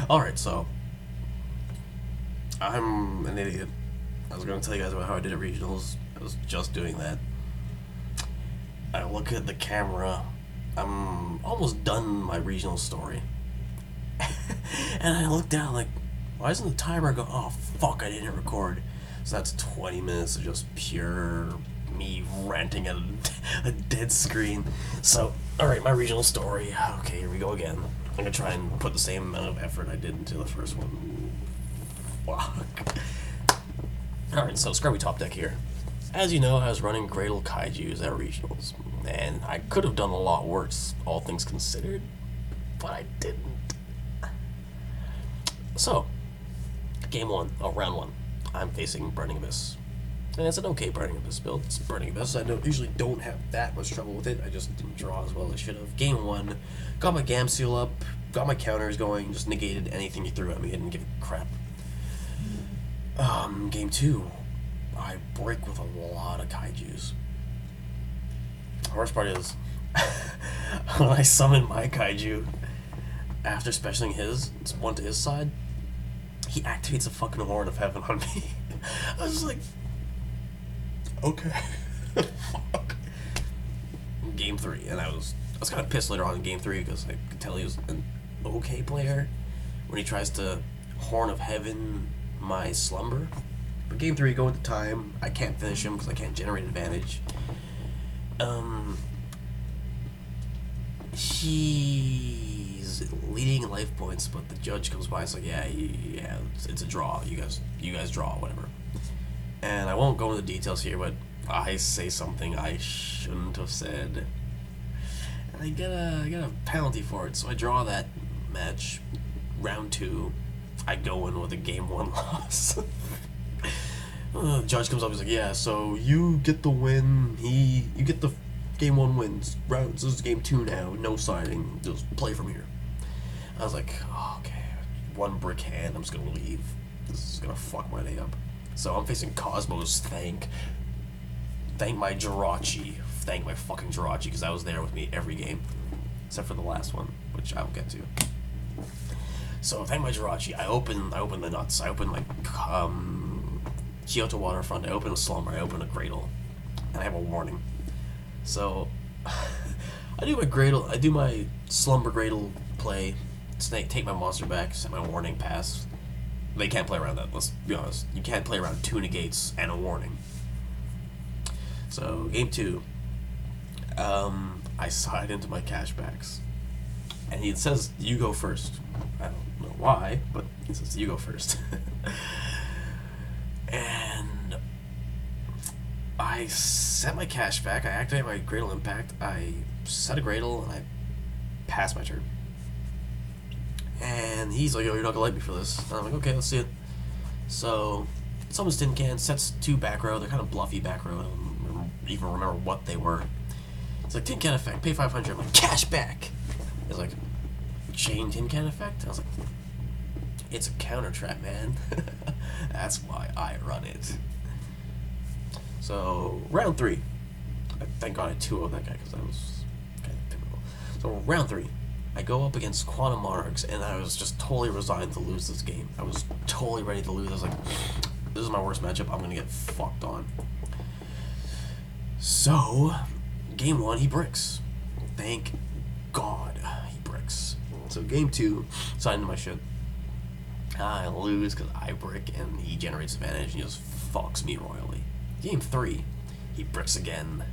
Alright, so I'm an idiot. I was going to tell you guys about how I did at regionals. I was just doing that. I look at the camera. I'm almost done my regional story. And I look down like, why doesn't the timer go, oh fuck, I didn't record. So that's 20 minutes of just pure me ranting at a dead screen. So, alright, my regional story. Okay, here we go again. I'm gonna try and put the same amount of effort I did into the first one. Fuck. Alright, so Scrubby Top Deck here. As you know, I was running Gradle Kaijus at regionals, and I could have done a lot worse, all things considered, but I didn't. So, game one, round one, I'm facing Burning Abyss. And it's an okay Burning Abyss build. It's Burning Abyss. I usually don't have that much trouble with it. I just didn't draw as well as I should have. Game one, got my Gam Seal up, got my counters going, just negated anything you threw at me, didn't give a crap. Game two, I break with a lot of kaijus. The worst part is, when I summon my kaiju, after specialing his, it's one to his side, he activates a fucking Horn of Heaven on me. I was just like, okay. Fuck. Game three, and I was kind of pissed later on in game three because I could tell he was an okay player when he tries to Horn of Heaven my Slumber. But game three, going to time, I can't finish him because I can't generate advantage. He's leading in life points, but the judge comes by and is like, yeah, it's a draw. You guys draw, whatever. And I won't go into details here, but I say something I shouldn't have said, and I get a penalty for it. So I draw that match. Round two, I go in with a game one loss. The judge comes up, he's like, yeah, so you get the win, you get the game one wins. Rounds, this is game two now, no signing, just play from here. I was like, oh, okay, one brick hand, I'm just gonna leave. This is gonna fuck my day up. So I'm facing Cosmos, thank my Jirachi. Thank my fucking Jirachi, because I was there with me every game. Except for the last one, which I'll get to. So thank my Jirachi. I open the nuts. I open like Kyoto Waterfront, I open a Slumber, I open a Gradle, and I have a warning. So I do my Slumber Gradle play, take my monster back, set my warning, pass. They can't play around that, let's be honest. You can't play around two negates and a warning. So game two, I side into my cashbacks, and it says you go first. I don't know why, but it says you go first. And I set my cash back, I activate my Gradle Impact, I set a Gradle, and I pass my turn. And he's like, oh, you're not gonna like me for this. And I'm like, okay, let's see it. So, summons Tin Can, sets two back row, they're kind of bluffy back row, I don't even remember what they were. It's like, Tin Can effect, pay 500, I'm like, cash back! It's like, chain Tin Can effect? I was like, it's a counter trap, man. That's why I run it. So, round three. Thank God I 2-0 that guy, because that was kind of pivotal. So, round three. I go up against Quantum Monarchs, and I was just totally resigned to lose this game. I was totally ready to lose. I was like, this is my worst matchup. I'm going to get fucked on. So, game one, he bricks. Thank God he bricks. So, game two, sign into my shit. I lose because I brick, and he generates advantage, and he just fucks me royally. Game three, he bricks again.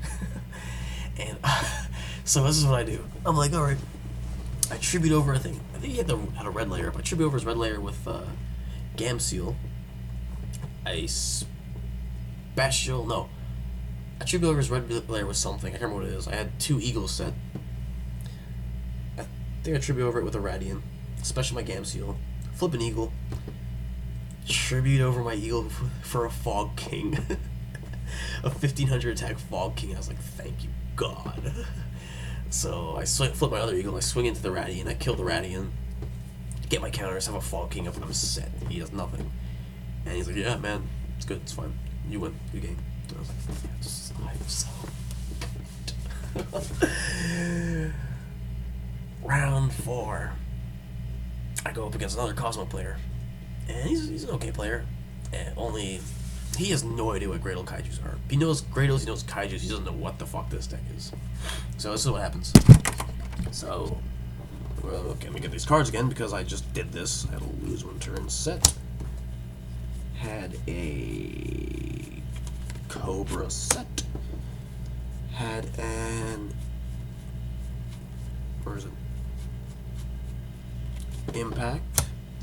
And so this is what I do. I'm like, alright, I tribute over a thing. I think he had a red layer, but I tribute over his red layer with Gam Seal. I tribute over his red layer with something. I can't remember what it is. I had 2 Eagles set. I think I tribute over it with a Radiant. Special my Gam Seal. Flip an Eagle. Tribute over my Eagle for a Fog King. A 1500 attack Fog King. I was like, thank you, God. So I flip my other Eagle, I swing into the Radiant, I kill the Radiant, get my counters, have a Fog King, I'm set. He does nothing. And he's like, yeah, man, it's good, it's fine. You win. Good game. And I was like, yes, I'm so good. Round 4. I go up against another Cosmo player, and he's an okay player, and only he has no idea what Gradle Kaijus are. He knows Gradles, he knows Kaijus, he doesn't know what the fuck this deck is. So this is what happens. So, well, okay, let me get these cards again because I just did this. I had a lose one turn set. Had a Cobra set. Had an, where is it? Impact.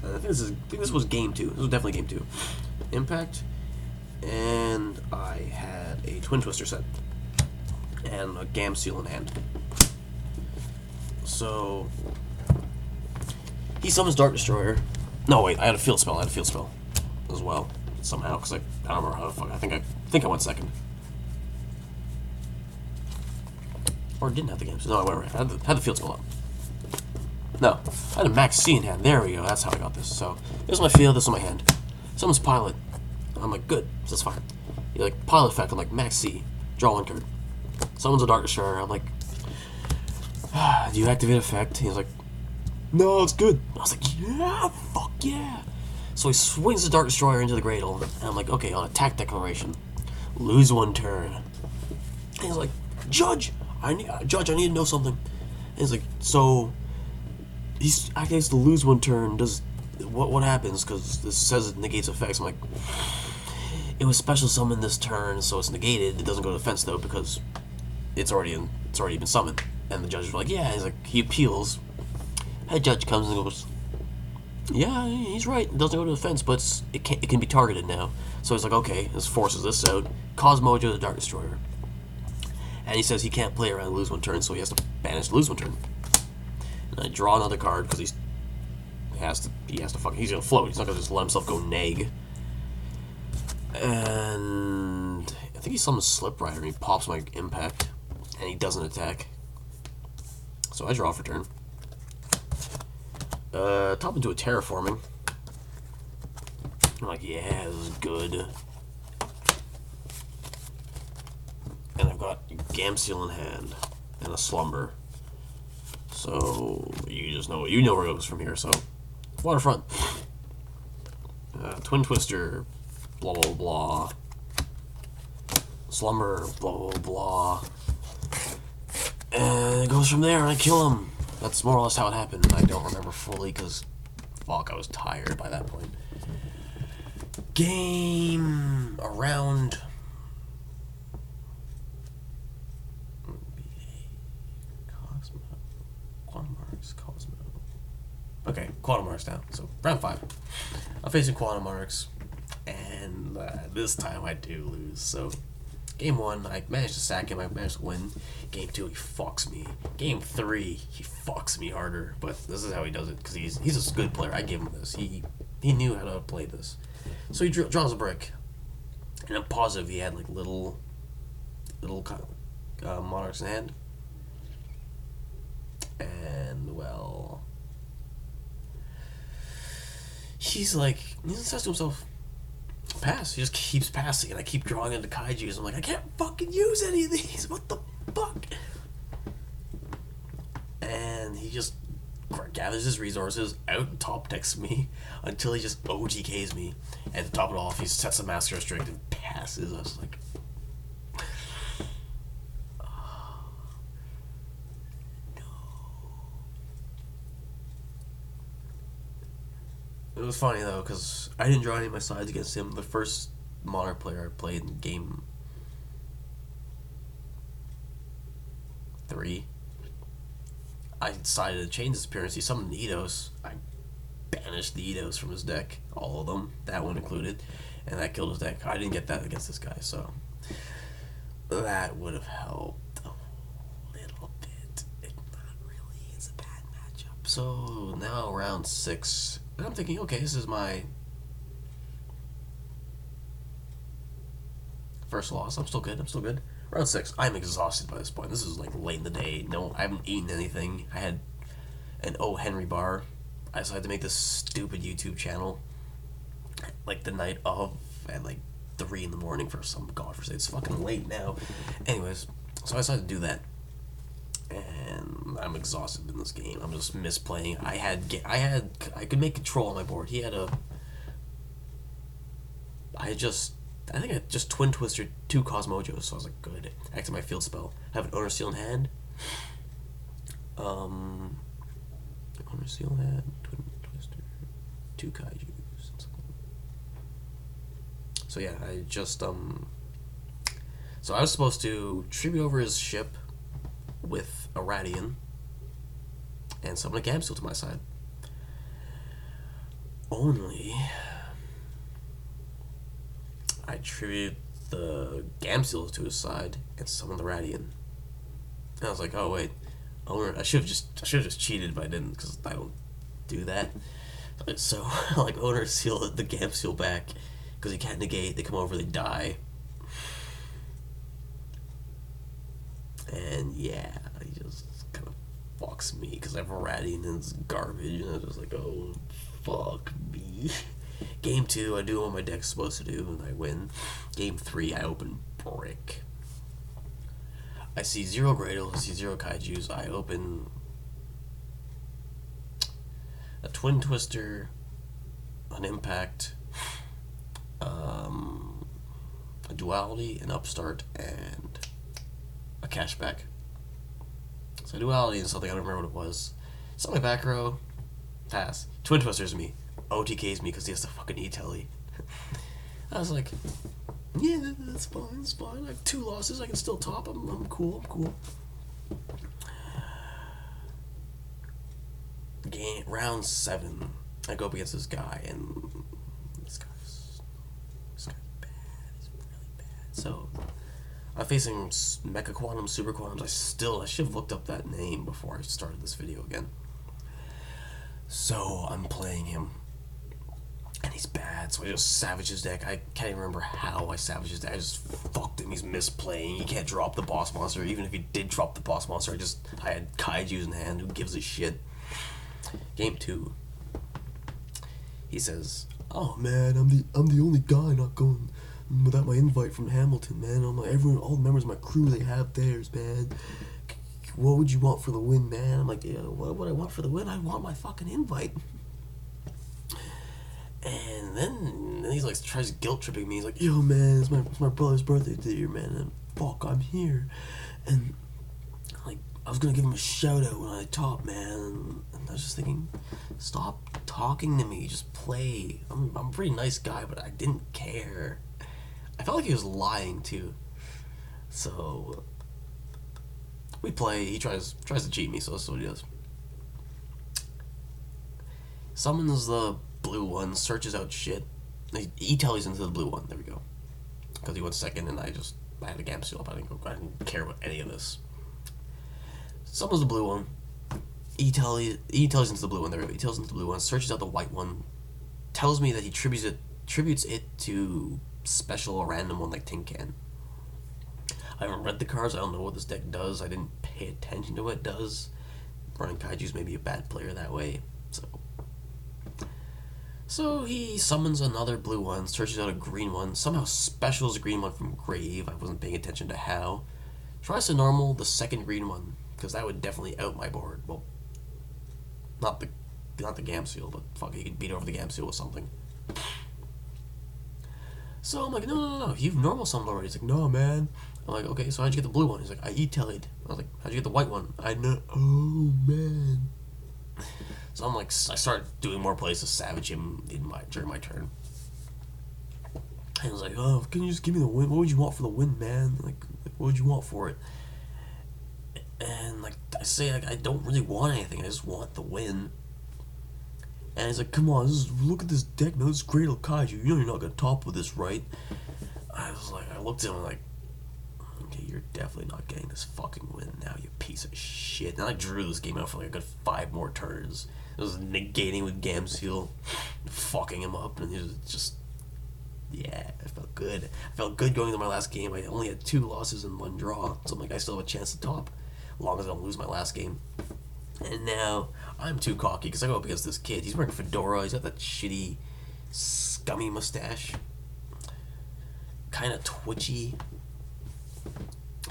I think this was game 2. This was definitely game 2. Impact. And I had a Twin Twister set. And a Gam Seal in hand. So he summons Dark Destroyer. No, wait, I had a field spell. As well. Somehow, because I don't remember how the fuck. I think I went second. Or didn't have the game. No, whatever. I had the field spell up. No, I had a Max C in hand. There we go. That's how I got this. So this is my field. This is my hand. Someone's pilot. I'm like, good. That's fine. You're like pilot effect. I'm like Max C. Draw 1 card. Someone's a Dark Destroyer. I'm like, do you activate effect? He's like, no, it's good. I was like, yeah, fuck yeah. So he swings the Dark Destroyer into the Gradle, and I'm like, okay, on attack declaration, lose 1 turn. And he's like, Judge, I need to know something. And he's like, so he activates the lose 1 turn. Does what happens? Because this says it negates effects. I'm like, it was special summoned this turn, so it's negated. It doesn't go to defense though because it's already been summoned. And the judge is like, yeah. He's like, he appeals. Head judge comes and goes, yeah, he's right. It doesn't go to defense, but it can be targeted now. So he's like, okay, this forces this out. Cosmojo the Dark Destroyer. And he says he can't play around lose 1 turn, so he has to banish lose 1 turn. And I draw another card because he has to he's gonna float. He's not gonna just let himself go neg. And I think he summons Slip Rider and he pops my impact. And he doesn't attack. So I draw for turn. Top into a terraforming. I'm like, yeah, this is good. And I've got Gam Seal in hand and a Slumber. So you just know where it goes from here. So Waterfront, Twin Twister, blah blah blah. Slumber, blah blah blah. And it goes from there, and I kill him. That's more or less how it happened. I don't remember fully because, fuck, I was tired by that point. Game around Cosmo. Okay, Quantum Marks now. So round 5. I'm facing Quantum Marks, and this time I do lose. So game 1, I managed to sack him. I managed to win. Game 2, he fucks me. Game 3, he fucks me harder. But this is how he does it because he's a good player. I gave him this. He knew how to play this. So he draws a brick, and I'm positive he had like little monarchs in hand. And well, he says to himself, pass. He just keeps passing, and I keep drawing into kaijus. I'm like, I can't fucking use any of these. What the fuck? And he just gathers his resources, out top decks me until he just OTKs me. And to top it off, he sets a Master Restrict and passes. I was like, no. It was funny though, because I didn't draw any of my sides against him. The first Monarch player I played in game 3, I decided to change his appearance. He summoned Eidos. I banished the Eidos from his deck, all of them, that one included, and that killed his deck. I didn't get that against this guy, so that would have helped a little bit. It not really is a bad matchup. So now round 6, and I'm thinking, okay, this is my first loss. I'm still good. Round 6, I'm exhausted by this point. This is like late in the day. No, I haven't eaten anything. I had an O. Henry bar. I decided to make this stupid YouTube channel like the night of at like 3 in the morning for some godforsaken. It's fucking late now. Anyways, so I decided to do that. And I'm exhausted in this game. I'm just misplaying. I could make control on my board. He had a. I think I just Twin Twister 2 Cosmojos, so I was like, good. Active my field spell. Have an Owner Seal in hand. Owner Seal in hand. Twin Twister 2 Kaijus. So yeah, I just So I was supposed to tribute over his ship with a Radian and summon a Gamseel to my side. Only I tribute the Gamseel to his side and summon the Radian. And I was like, oh wait, I should have just cheated, but I didn't because I don't do that. So like Owner Seal the Gamseel back because he can't negate. They come over, they die. And yeah, he just kind of fucks me because I have a Radian and it's garbage, and I was just like, oh, fuck me. Game 2, I do what my deck's supposed to do, and I win. Game 3, I open brick. I see 0 Gradles, I see 0 Kaijus. I open a Twin Twister, an Impact, a Duality, an Upstart, and a Cashback. So Duality and something, I don't remember what it was. It's on my back row. Pass. Twin Twisters me. OTKs me because he has to fucking E-Telly. I was like, yeah, that's fine, it's fine. I have 2 losses, I can still top. I'm cool, I'm cool. Round 7, I go up against this guy, and this guy's bad. He's really bad. So I'm facing Mecha Quantum, Super Quantums. I should have looked up that name before I started this video again. So I'm playing him, and he's bad. So I just savage his deck. I can't even remember how I savaged his deck. I just fucked him. He's misplaying. He can't drop the boss monster. Even if he did drop the boss monster, I had Kaijus in hand. Who gives a shit? Game 2. He says, "Oh man, I'm the only guy not going without my invite from Hamilton, man. All the members of my crew, they have theirs, man. What would you want for the win, man?" I'm like, yeah, what would I want for the win? I want my fucking invite. And then he's like, tries guilt tripping me. He's like, yo, man, it's my brother's birthday today, man, and fuck, I'm here. And like, I was gonna give him a shout out when I top, man. And I was just thinking, stop talking to me, just play. I'm a pretty nice guy, but I didn't care. I felt like he was lying too. So we play. He tries to cheat me, so that's what he does. Summons the blue one, searches out shit. He tells into the blue one. There we go. Because he went second, and I had a Gamseel up. I didn't care about any of this. Summons the blue one. He tells into the blue one. There we go. He tells into the blue one. Searches out the white one. Tells me that he tributes it to special or random one like Tin Can. I haven't read the cards. I don't know what this deck does. I didn't pay attention to what it does. Running Kaijus may be a bad player that way. So he summons another blue one, searches out a green one, somehow specials a green one from grave. I wasn't paying attention to how. Tries to normal the second green one, because that would definitely out my board. Well, not the Gamseel, but fuck, he could beat over the Gamseel with something. So I'm like, no, you've normal summoned already. He's like, no, man. I'm like, okay, so how'd you get the blue one? He's like, I E-Tellied. I was like, how'd you get the white one? I know. Oh, man. So I'm like, I started doing more plays to savage him during my turn. And I was like, oh, can you just give me the win? What would you want for the win, man? Like what would you want for it? And like I say, like, I don't really want anything. I just want the win. And he's like, come on, look at this deck, man. This is great Kaiju. You know you're not gonna top with this, right? I was like, I looked at him like, okay, you're definitely not getting this fucking win now, you piece of shit. And I drew this game out for like a good 5 more turns. It was negating with Gamseel, fucking him up, and he was just, yeah, I felt good. I felt good going into my last game. I only had 2 losses and 1 draw, so I'm like, I still have a chance to top, as long as I don't lose my last game. And now, I'm too cocky, because I go up against this kid. He's wearing a fedora, he's got that shitty, scummy mustache. Kind of twitchy.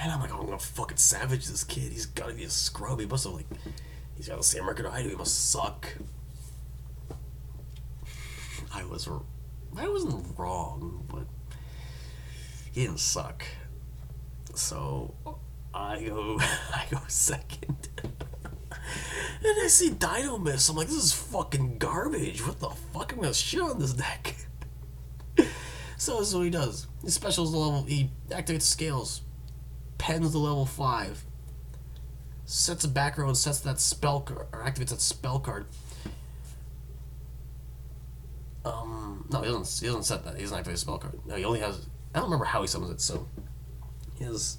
And I'm like, oh, I'm gonna fucking savage this kid. He's gotta be a scrub. He must have, like, he's got the same record I do. He must suck. I wasn't wrong, but he didn't suck. So I go I go second. And I see Dinomist. I'm like, this is fucking garbage. What the fuck? I'm gonna shit on this deck. So this is what he does. He specials the level. He activates scales, pens the level 5, sets a back row and sets that spell card, or activates that spell card. No, he doesn't set that. He doesn't activate a spell card. No, he only has. I don't remember how he summons it. So, he has.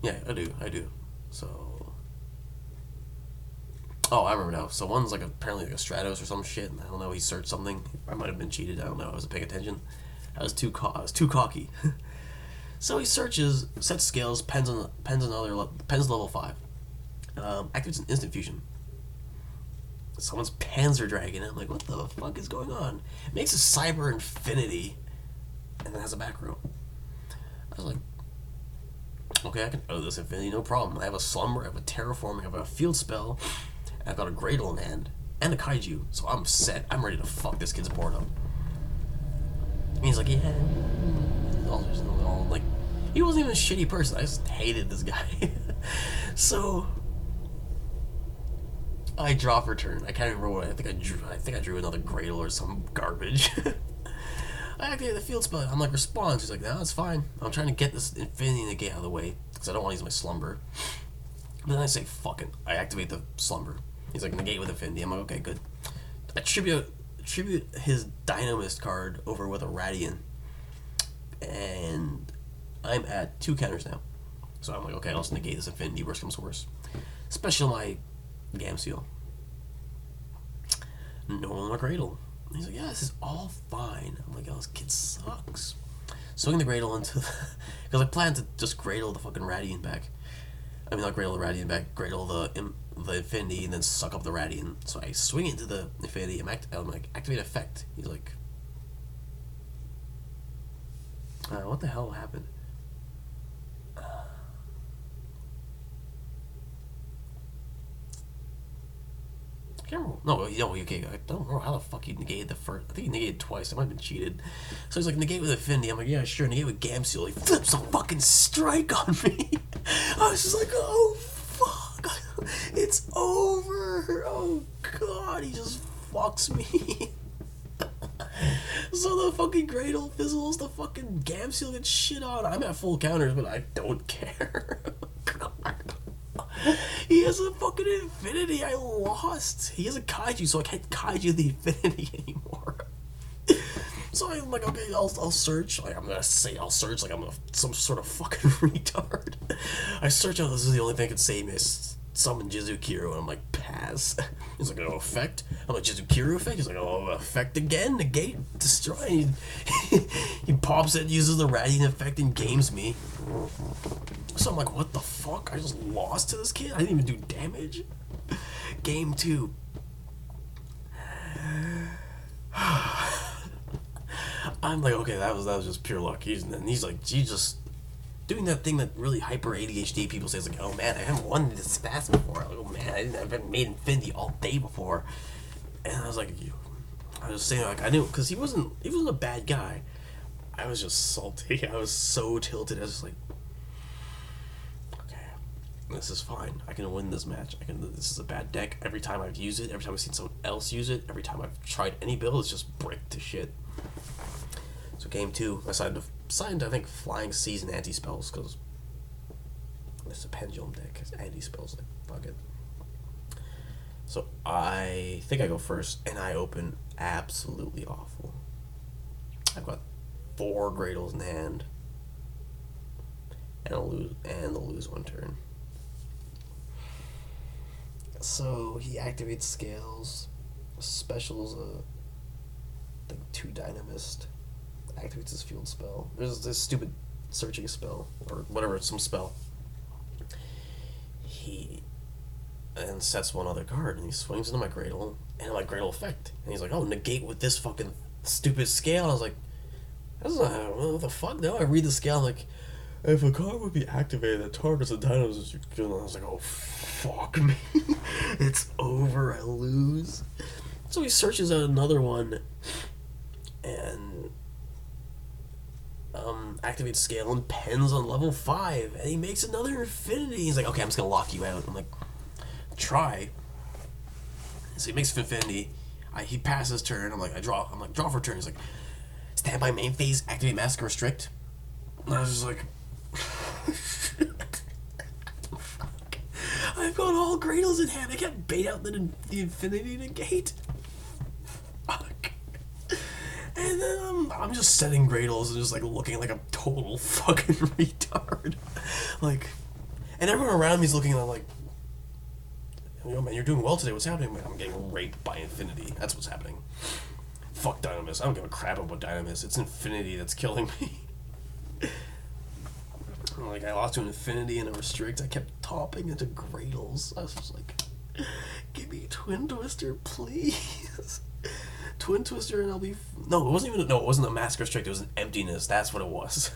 Yeah, I do. So. Oh, I remember now. So one's like apparently like a Stratos or some shit, and I don't know. He searched something. I might have been cheated. I don't know. I wasn't paying attention. I was too cocky. So he searches, sets scales, pens level 5. Activates an instant fusion. Someone's Panzer Dragon. I'm like, what the fuck is going on? It makes a Cyber Infinity, and then has a back row. I was like, okay, I can owe this Infinity, no problem. I have a Slumber, I have a Terraforming, I have a Field Spell, and I've got a Gradle in hand, and a Kaiju, so I'm set. I'm ready to fuck this kid's board up. And he's like, yeah. Like, he wasn't even a shitty person. I just hated this guy. So I draw for turn. I can't remember what I think I drew. I think I drew another Gradle or some garbage. I activate the field spell. I'm like, response. He's like, no, it's fine. I'm trying to get this Infinity Negate out of the way because I don't want to use my Slumber. But then I say, fuck it. I activate the Slumber. He's like, negate with Infinity. I'm like, okay, good. I tribute his Dinomist card over with a Radiant. And I'm at 2 counters now. So I'm like, okay, I'll just negate this Infinity. Worst comes to worst. Special my Gamseal. No one like Gradle. He's like, yeah, this is all fine. I'm like, oh, this kid sucks. Swing the Gradle into the... Because I plan to just Gradle the fucking Radiant back. I mean, not Gradle the Radiant back, Gradle the Infinity, and then suck up the Radiant. So I swing it into the Infinity. I'm like, activate effect. He's like... what the hell happened? I can't remember. No, okay. I don't remember how the fuck he negated the first. I think he negated twice. I might have been cheated. So he's like, negate with Affinity. I'm like, yeah, sure. Negate with Gamseal. He flips a fucking strike on me. I was just like, oh, fuck. It's over. Oh, God. He just fucks me. So the fucking Gradle fizzles. The fucking Gamseal gets shit on. I'm at full counters, but I don't care. God. He has a fucking Infinity. I lost. He has a Kaiju, so I can't Kaiju the Infinity anymore. So I'm like, okay, I'll search. Like, I'm gonna say I'll search like I'm some sort of fucking retard. I search out. This is the only thing that can save me. Summon Jizukiro, and I'm like, pass. He's like, oh, effect? I'm like, Jizukiro effect? He's like, oh, effect again, negate, destroy. He pops it, uses the Radiant effect, and games me. So I'm like, what the fuck? I just lost to this kid? I didn't even do damage? Game 2. I'm like, okay, that was just pure luck. He's like, just doing that thing that really hyper ADHD people say is like, oh man, I haven't won this fast before. Like, oh man, I haven't made Infinity all day before. And I was like, I was saying, like, I knew, because he wasn't a bad guy. I was just salty. I was so tilted. I was just like, okay, this is fine. I can win this match. This is a bad deck. Every time I've used it, every time I've seen someone else use it, every time I've tried any build, it's just brick to shit. So game 2, I signed I think Flying Seas and anti-spells, because it's a pendulum deck. It's anti-spells, like, fuck it. So I think I go first, and I open absolutely awful. I've got 4 Gradles in hand, and I'll lose 1 turn. So he activates scales, specials I think 2 Dinomist, activates his field spell. There's this stupid searching spell, or whatever, some spell. He and sets 1 other card, and he swings into my Gradle, and my Gradle effect. And he's like, oh, negate with this fucking stupid scale. And I was like, that's not, what the fuck? No, I read the scale, I'm like, If a card would be activated that targets the Dinomist, you kill them. I was like, oh, fuck me. It's over. I lose. So he searches out another one and activates scale and pens on level 5. And he makes another infinity. He's like, okay, I'm just going to lock you out. I'm like, try. So he makes infinity. He passes turn. I'm like, draw. I'm like, draw for turn. He's like, stand by main phase, activate mask, restrict. And I was just like, I've got all Gradles in hand. I can't bait out the infinity negate. Fuck. And then I'm just setting Gradles and just like looking like a total fucking retard. Like, and everyone around me's looking at like, yo man, you're doing well today. What's happening? I'm getting raped by infinity. That's what's happening. Fuck Dinomist. I don't give a crap about Dinomist. It's infinity that's killing me. Like, I lost to an infinity and a restrict. I kept topping into Gradles. I was just like, give me Twin Twister, please. Twin Twister and I'll be... No, it wasn't a mask restrict. It was an emptiness. That's what it was.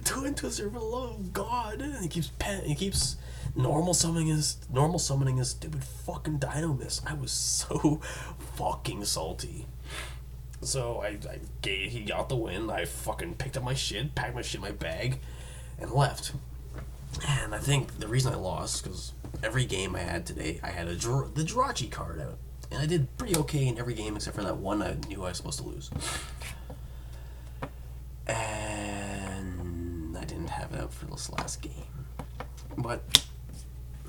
Twin Twister, for the love of God. And he keeps normal summoning his stupid fucking Dinomist. I was so fucking salty. So he got the win. I fucking picked up my shit, packed my shit in my bag, and left. And I think the reason I lost, because every game I had today, I had the Jirachi card out. And I did pretty okay in every game except for that one I knew I was supposed to lose. And I didn't have it out for this last game. But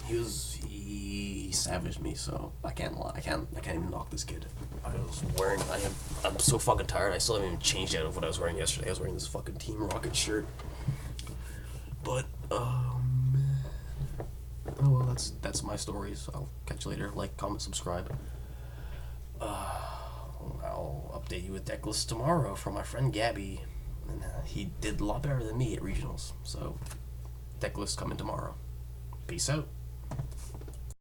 he savaged me, so I can't lie. I can't even knock this kid. I'm so fucking tired. I still haven't even changed out of what I was wearing yesterday. I was wearing this fucking Team Rocket shirt. But oh well, that's my stories. I'll catch you later. Like, comment, subscribe. I'll update you with deck lists tomorrow from my friend Gabby, and he did a lot better than me at regionals. So deck lists coming tomorrow. Peace out.